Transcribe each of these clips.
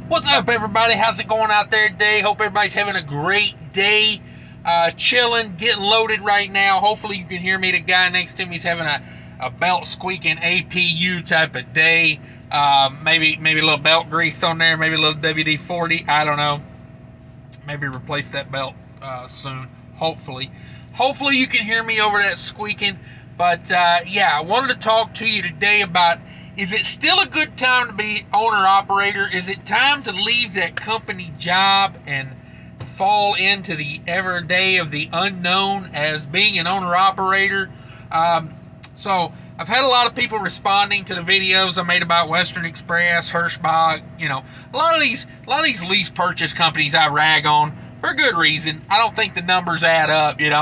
What's up, everybody? How's it going out there today? Hope everybody's having a great day. Chilling, getting loaded right now. Hopefully you can hear me. The guy next to me is having a belt squeaking APU type of day. Maybe a little belt grease on there. Maybe a little WD-40. I don't know. Maybe replace that belt soon. Hopefully you can hear me over that squeaking. But yeah, I wanted to talk to you today about, is it still a good time to be owner-operator? Is it time to leave that company job and fall into the everyday of the unknown as being an owner-operator? So I've had a lot of people responding to the videos I made about Western Express, Hirschbach, a lot of these lease purchase companies I rag on for good reason. I don't think the numbers add up, and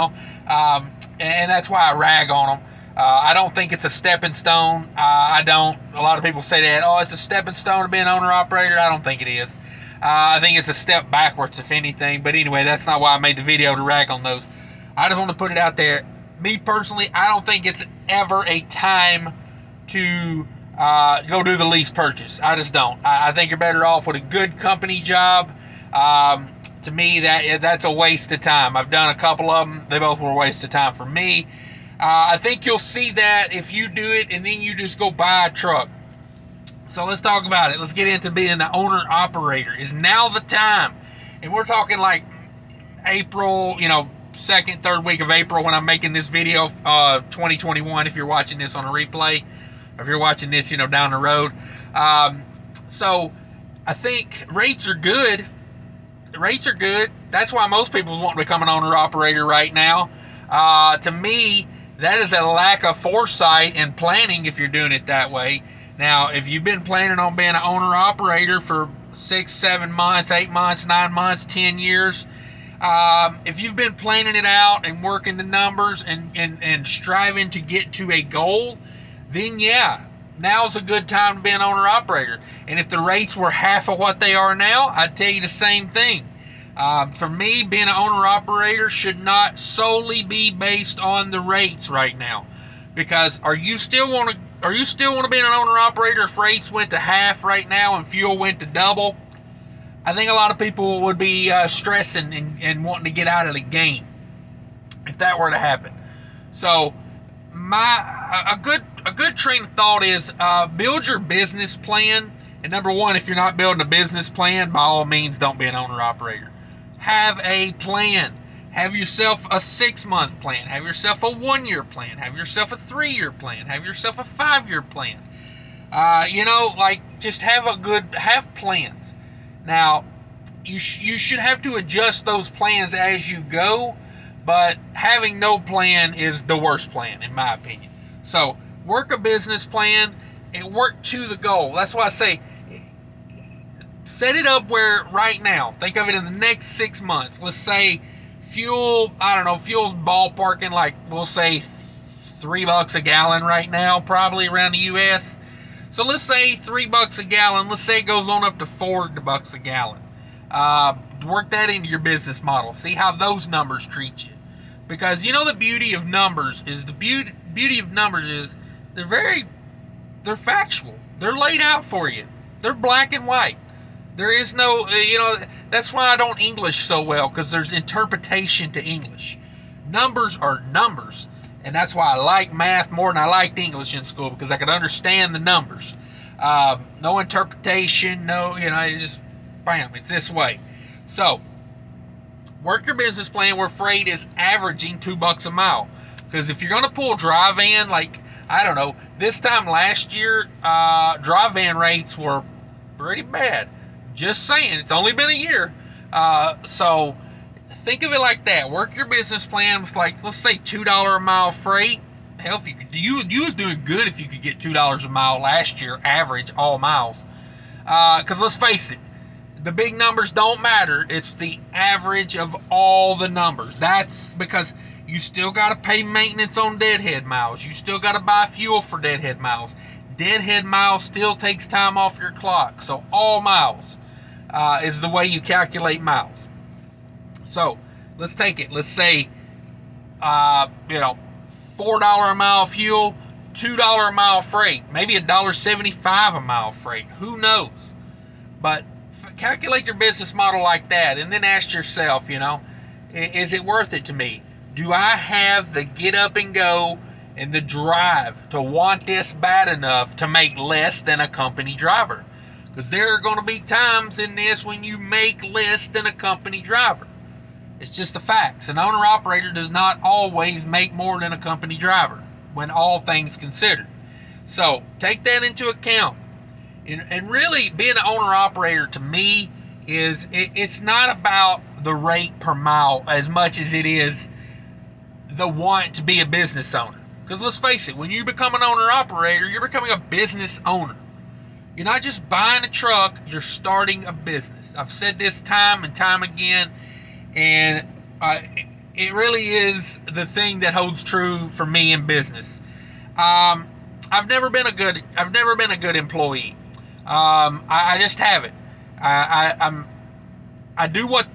that's why I rag on them. I don't think it's a stepping stone. I don't. A lot of people say that, it's a stepping stone to be an owner-operator. I don't think it is. I think it's a step backwards, if anything. But anyway, that's not why I made the video to rag on those. I just want to put it out there. Me personally, I don't think it's ever a time to go do the lease purchase. I just don't. I think you're better off with a good company job. To me, that's a waste of time. I've done a couple of them. They both were a waste of time for me. I think you'll see that if you do it and then you just go buy a truck. So let's talk about it. Let's get into being the owner-operator. Is now the time? And we're talking like April, second, third week of April when I'm making this video, 2021, if you're watching this on a replay, or if you're watching this, down the road. So I think rates are good. Rates are good. That's why most people want to become an owner-operator right now. To me, that is a lack of foresight and planning if you're doing it that way. Now, if you've been planning on being an owner-operator for 6, 7 months, 8 months, 9 months, 10 years, if you've been planning it out and working the numbers and striving to get to a goal, then yeah, now's a good time to be an owner-operator. And if the rates were half of what they are now, I'd tell you the same thing. For me, being an owner-operator should not solely be based on the rates right now. Because are you still want to be an owner-operator if rates went to half right now and fuel went to double? I think a lot of people would be stressing and wanting to get out of the game if that were to happen. So a good train of thought is build your business plan. And number one, if you're not building a business plan, by all means, don't be an owner-operator. Have a plan. Have yourself a 6-month plan. Have yourself a 1-year plan. Have yourself a 3-year plan. Have yourself a 5-year plan. Just have plans. Now, you should have to adjust those plans as you go, but having no plan is the worst plan, in my opinion. So, work a business plan and work to the goal. That's why I say, set it up where right now, think of it in the next 6 months. Let's say fuel's ballparking like, we'll say $3 a gallon right now, probably around the U.S. So let's say $3 a gallon. Let's say it goes on up to $4 a gallon. Work that into your business model. See how those numbers treat you. Because the beauty of numbers is they're factual. They're laid out for you. They're black and white. There is no, that's why I don't English so well, because there's interpretation to English. Numbers are numbers. And that's why I like math more than I liked English in school, because I could understand the numbers. No interpretation, it's just, bam, it's this way. So, work your business plan where freight is averaging $2 a mile. Because if you're going to pull dry van, this time last year, dry van rates were pretty bad. Just saying, it's only been a year. So think of it like that. Work your business plan with let's say $2 a mile freight. Hell, if you was doing good if you could get $2 a mile last year, average all miles. Because let's face it, the big numbers don't matter. It's the average of all the numbers. That's because you still got to pay maintenance on deadhead miles. You still got to buy fuel for deadhead miles. Deadhead miles still takes time off your clock. So all miles is the way you calculate miles. So let's take it. Let's say, $4 a mile fuel, $2 a mile freight, maybe $1.75 a mile freight. Who knows? But calculate your business model like that, and then ask yourself, is it worth it to me? Do I have the get up and go and the drive to want this bad enough to make less than a company driver? Because there are going to be times in this when you make less than a company driver. It's just a fact. An owner-operator does not always make more than a company driver when all things considered. So take that into account. And really, being an owner-operator to me it's not about the rate per mile as much as it is the want to be a business owner. Because let's face it, when you become an owner-operator, you're becoming a business owner. You're not just buying a truck, you're starting a business. I've said this time and time again, and it really is the thing that holds true for me in business. I've never been a good employee. I just haven't. I do what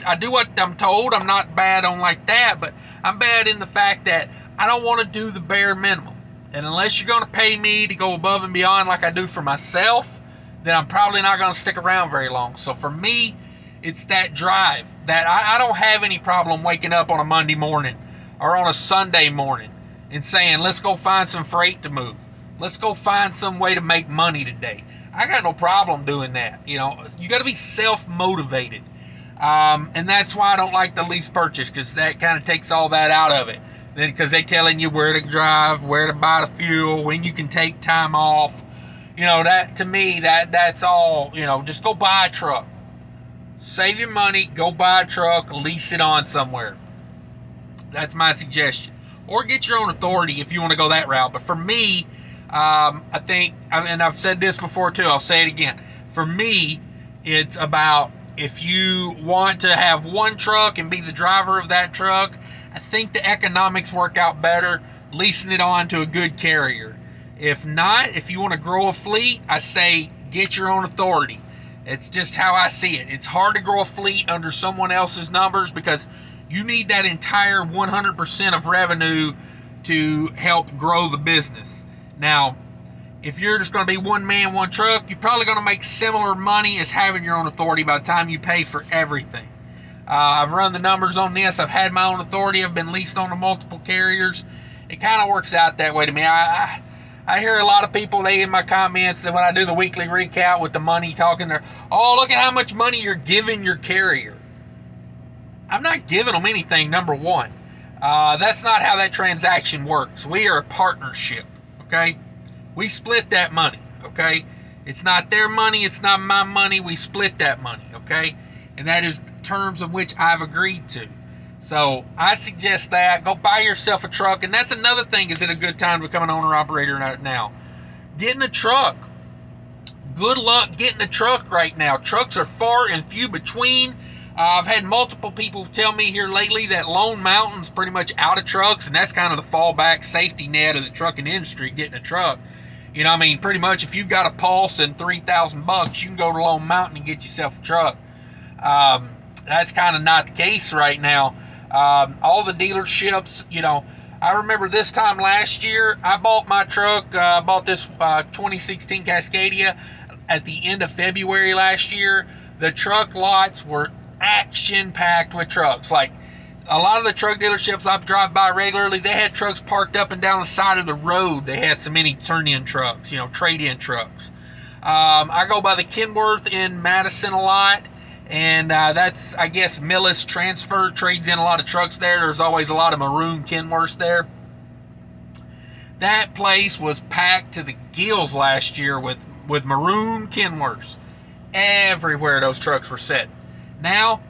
I'm told. I'm not bad on like that, but I'm bad in the fact that I don't want to do the bare minimum. And unless you're going to pay me to go above and beyond like I do for myself, then I'm probably not going to stick around very long. So for me, it's that drive that I don't have any problem waking up on a Monday morning or on a Sunday morning and saying, let's go find some freight to move. Let's go find some way to make money today. I got no problem doing that. You got to be self-motivated. And that's why I don't like the lease purchase, because that kind of takes all that out of it. Then, because they're telling you where to drive, where to buy the fuel, when you can take time off. That to me, that's all. Just go buy a truck. Save your money, go buy a truck, lease it on somewhere. That's my suggestion. Or get your own authority if you want to go that route. But for me, I think, and I've said this before too, I'll say it again. For me, it's about, if you want to have one truck and be the driver of that truck, I think the economics work out better leasing it on to a good carrier. If not, if you want to grow a fleet, I say get your own authority. It's just how I see it. It's hard to grow a fleet under someone else's numbers because you need that entire 100% of revenue to help grow the business. Now, if you're just going to be one man, one truck, you're probably going to make similar money as having your own authority by the time you pay for everything. I've run the numbers on this. I've had my own authority. I've been leased on to multiple carriers. It kind of works out that way to me. I hear a lot of people, they in my comments, that when I do the weekly recap with the money talking there, oh, look at how much money you're giving your carrier. I'm not giving them anything, number one. That's not how that transaction works. We are a partnership, okay? We split that money, okay? It's not their money. It's not my money. We split that money, okay? And that is terms of which I've agreed to. So I suggest that. Go buy yourself a truck. And that's another thing. Is it a good time to become an owner-operator now? Getting a truck. Good luck getting a truck right now. Trucks are far and few between. I've had multiple people tell me here lately that Lone Mountain's pretty much out of trucks, and that's kind of the fallback safety net of the trucking industry, getting a truck. Pretty much if you've got a pulse and $3,000, you can go to Lone Mountain and get yourself a truck. That's kind of not the case right now. All the dealerships, I remember this time last year, I bought my truck, bought this 2016 Cascadia at the end of February last year. The truck lots were action-packed with trucks. Like, a lot of the truck dealerships I drive by regularly, they had trucks parked up and down the side of the road. They had so many turn-in trucks, trade-in trucks. I go by the Kenworth in Madison a lot. And that's, I guess, Millis Transfer trades in a lot of trucks there. There's always a lot of maroon Kenworths there. That place was packed to the gills last year with maroon Kenworths. Everywhere those trucks were set. Now,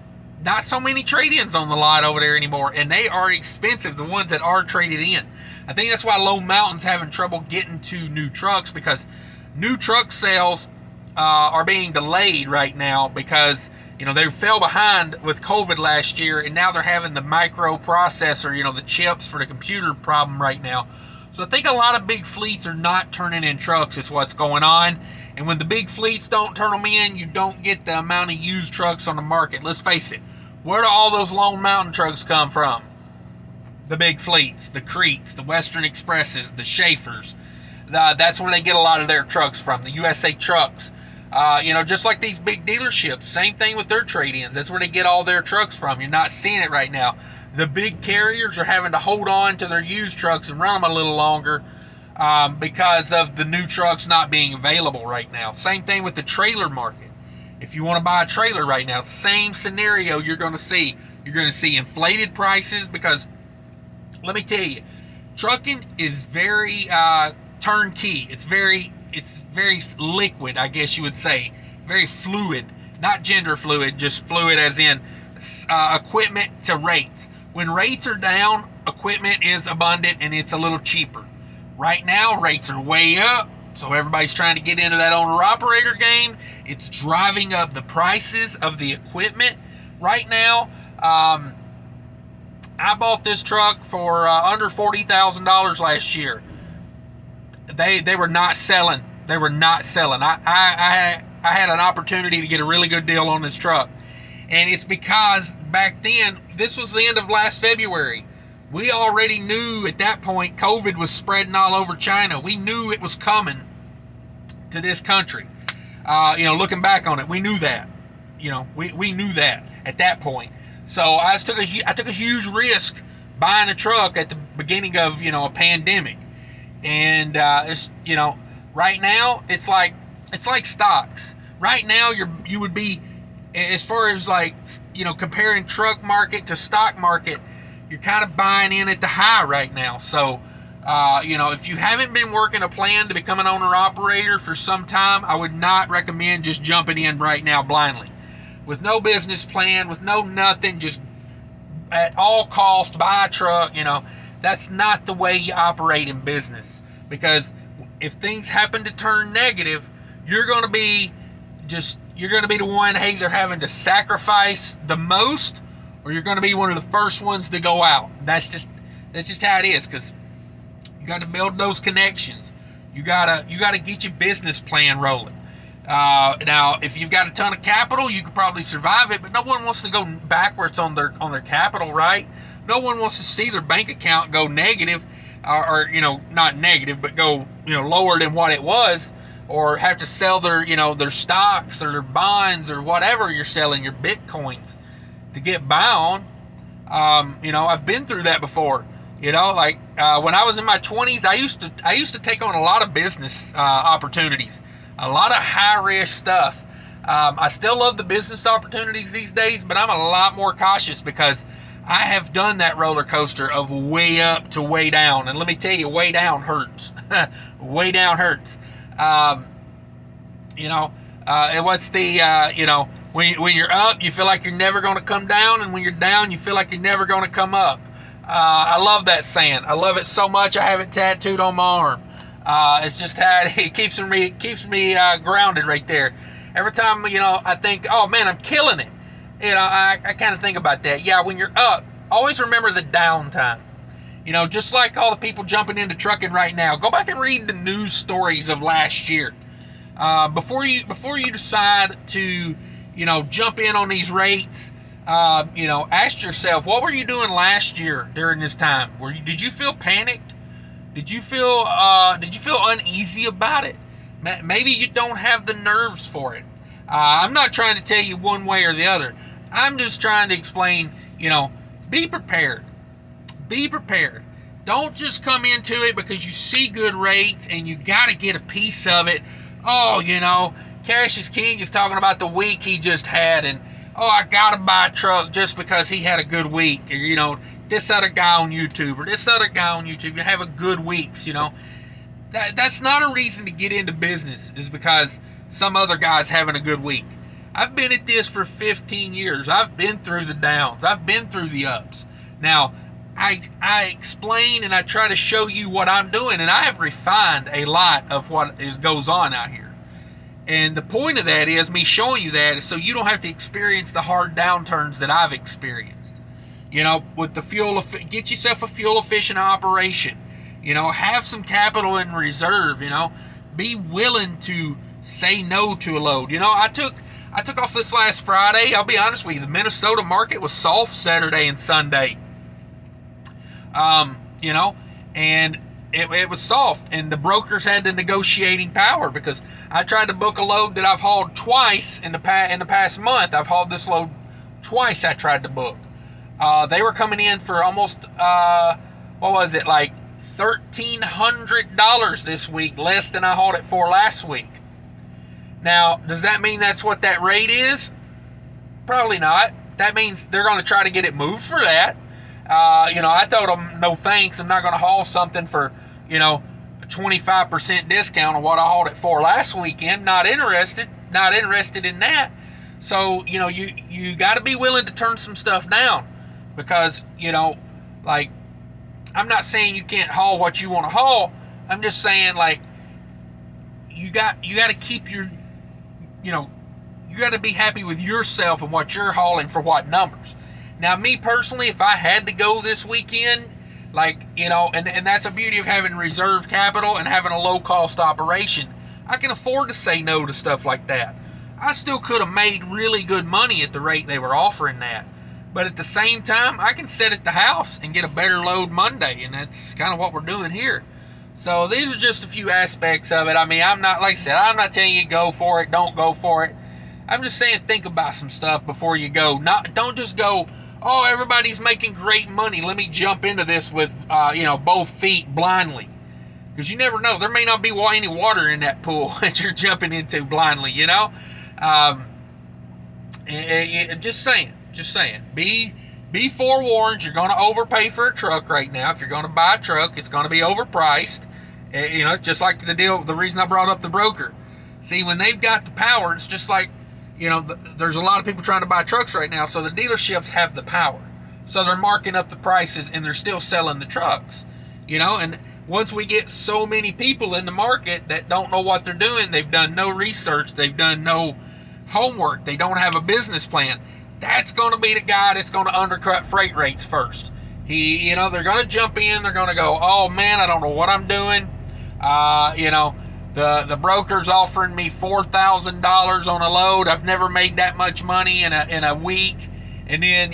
not so many trade-ins on the lot over there anymore. And they are expensive, the ones that are traded in. I think that's why Lone Mountain's having trouble getting to new trucks, because new truck sales are being delayed right now because they fell behind with COVID last year, and now they're having the microprocessor, the chips for the computer problem right now. So I think a lot of big fleets are not turning in trucks is what's going on. And when the big fleets don't turn them in, you don't get the amount of used trucks on the market. Let's face it. Where do all those Lone Mountain trucks come from? The big fleets, the Creeks, the Western Expresses, the Schaefers. That's where they get a lot of their trucks from, the USA Trucks. Just like these big dealerships, same thing with their trade-ins. That's where they get all their trucks from. You're not seeing it right now. The big carriers are having to hold on to their used trucks and run them a little longer because of the new trucks not being available right now. Same thing with the trailer market. If you want to buy a trailer right now, same scenario you're going to see. You're going to see inflated prices because, let me tell you, trucking is very turnkey. It's very liquid, I guess you would say. Very fluid. Not gender fluid, just fluid as in equipment to rates. When rates are down, equipment is abundant and it's a little cheaper. Right now, rates are way up, so everybody's trying to get into that owner-operator game. It's driving up the prices of the equipment. Right now, I bought this truck for under $40,000 last year. They were not selling. They were not selling. I had an opportunity to get a really good deal on this truck. And it's because back then, this was the end of last February. We already knew at that point COVID was spreading all over China. We knew it was coming to this country. Looking back on it, we knew that. We knew that at that point. So I took a huge risk buying a truck at the beginning of a pandemic. And right now it's like stocks. Right now you would be, as far as comparing truck market to stock market, you're kind of buying in at the high right now. So if you haven't been working a plan to become an owner operator for some time, I would not recommend just jumping in right now blindly. With no business plan, with no nothing, just at all costs buy a truck. That's not the way you operate in business. Because if things happen to turn negative, you're going to be the one either having to sacrifice the most, or you're going to be one of the first ones to go out. That's just how it is. Because you got to build those connections. You gotta get your business plan rolling. Now, if you've got a ton of capital, you could probably survive it, but no one wants to go backwards on their capital, right? No one wants to see their bank account go negative, or not negative, but go lower than what it was, or have to sell their stocks or their bonds or whatever you're selling, your bitcoins, to get by on. I've been through that before. When I was in my 20s, I used to take on a lot of business opportunities. A lot of high-risk stuff. I still love the business opportunities these days, but I'm a lot more cautious because I have done that roller coaster of way up to way down. And let me tell you, way down hurts. Way down hurts. And what's the, when you're up, you feel like you're never going to come down. And when you're down, you feel like you're never going to come up. I love that saying. I love it so much, I have it tattooed on my arm. It's just how it keeps me grounded right there. Every time, I think, oh man, I'm killing it. I kind of think about that. Yeah, when you're up, always remember the downtime. Just like all the people jumping into trucking right now, go back and read the news stories of last year. Before you decide to, jump in on these rates, ask yourself, what were you doing last year during this time? Did you feel panicked? Did you feel uneasy about it? Maybe you don't have the nerves for it. I'm not trying to tell you one way or the other. I'm just trying to explain, be prepared. Be prepared. Don't just come into it because you see good rates and you got to get a piece of it. Oh, Cash is King is talking about the week he just had, and I got to buy a truck just because he had a good week. Or, this other guy on YouTube, or this other guy on YouTube, you have a good weeks, That's not a reason to get into business, is because some other guy's having a good week. I've been at this for 15 years. I've been through the downs. I've been through the ups. Now, I explain and I try to show you what I'm doing, and I have refined a lot of what goes on out here. And the point of that is, me showing you that, is so you don't have to experience the hard downturns that I've experienced. With the get yourself a fuel efficient operation. Have some capital in reserve. Be willing to say no to a load. I took off this last Friday. I'll be honest with you, the Minnesota market was soft Saturday and Sunday. And it was soft, and the brokers had the negotiating power, because I tried to book a load that I've hauled twice in the past month. I've hauled this load twice. I tried to book. They were coming in for almost what was it, like $1,300 this week, less than I hauled it for last week. Now, does that mean that's what that rate is? Probably not. That means they're going to try to get it moved for that. I told them, no thanks. I'm not going to haul something for, a 25% discount on what I hauled it for last weekend. Not interested in that. So, you got to be willing to turn some stuff down, because, I'm not saying you can't haul what you want to haul. I'm just saying, like, you got to keep your, you got to be happy with yourself and what you're hauling for what numbers. Now, me personally, if I had to go this weekend, and that's the beauty of having reserve capital and having a low-cost operation, I can afford to say no to stuff like that. I still could have made really good money at the rate they were offering that. But at the same time, I can sit at the house and get a better load Monday, and that's kind of what we're doing here. So these are just a few aspects of it. I mean, I'm not, like I said, I'm not telling you go for it, don't go for it. I'm just saying think about some stuff before you go. Don't just go, oh, everybody's making great money, let me jump into this with, both feet blindly. Because you never know. There may not be any water in that pool that you're jumping into blindly, Just saying. Be forewarned. You're going to overpay for a truck right now. If you're going to buy a truck, it's going to be overpriced. Just like the reason I brought up the broker. See, when they've got the power, it's just like, there's a lot of people trying to buy trucks right now, so the dealerships have the power. So they're marking up the prices, and they're still selling the trucks. And once we get so many people in the market that don't know what they're doing, they've done no research, they've done no homework, they don't have a business plan, that's going to be the guy that's going to undercut freight rates first. They're going to jump in, they're going to go, oh man, I don't know what I'm doing. The broker's offering me $4,000 on a load. I've never made that much money in a week. And then,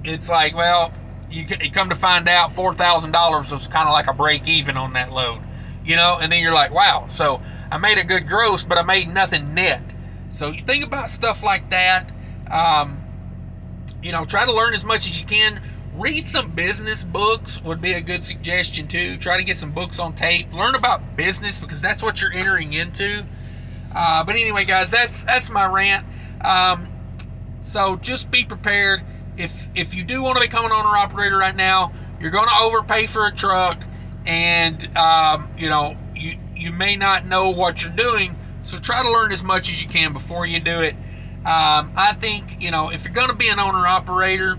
it's like, well, you come to find out $4,000 was kind of like a break even on that load, and then you're like, wow, so I made a good gross, but I made nothing net. So you think about stuff like that. Try to learn as much as you can. Read some business books would be a good suggestion too. Try to get some books on tape. Learn about business, because that's what you're entering into. But anyway, guys, that's my rant. So just be prepared. If you do want to become an owner-operator right now, you're going to overpay for a truck, and you may not know what you're doing. So try to learn as much as you can before you do it. I think, if you're going to be an owner-operator,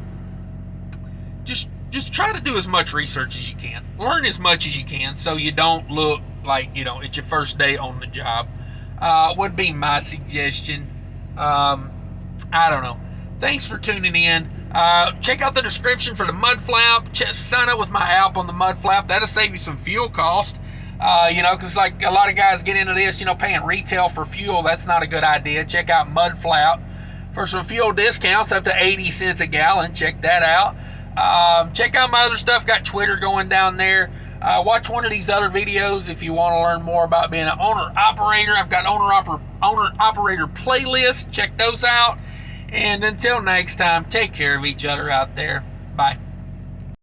just try to do as much research as you can. Learn as much as you can, so you don't look like, it's your first day on the job. Would be my suggestion. I don't know. Thanks for tuning in. Check out the description for the mud flap. Sign up with my app on the mud flap. That'll save you some fuel cost. Because like a lot of guys get into this, paying retail for fuel. That's not a good idea. Check out mud flap for some fuel discounts up to 80 cents a gallon. Check that out. Check out my other stuff. Got Twitter going down there. Watch one of these other videos if you want to learn more about being an owner-operator. I've got owner-operator playlists. Check those out. And until next time, take care of each other out there. Bye.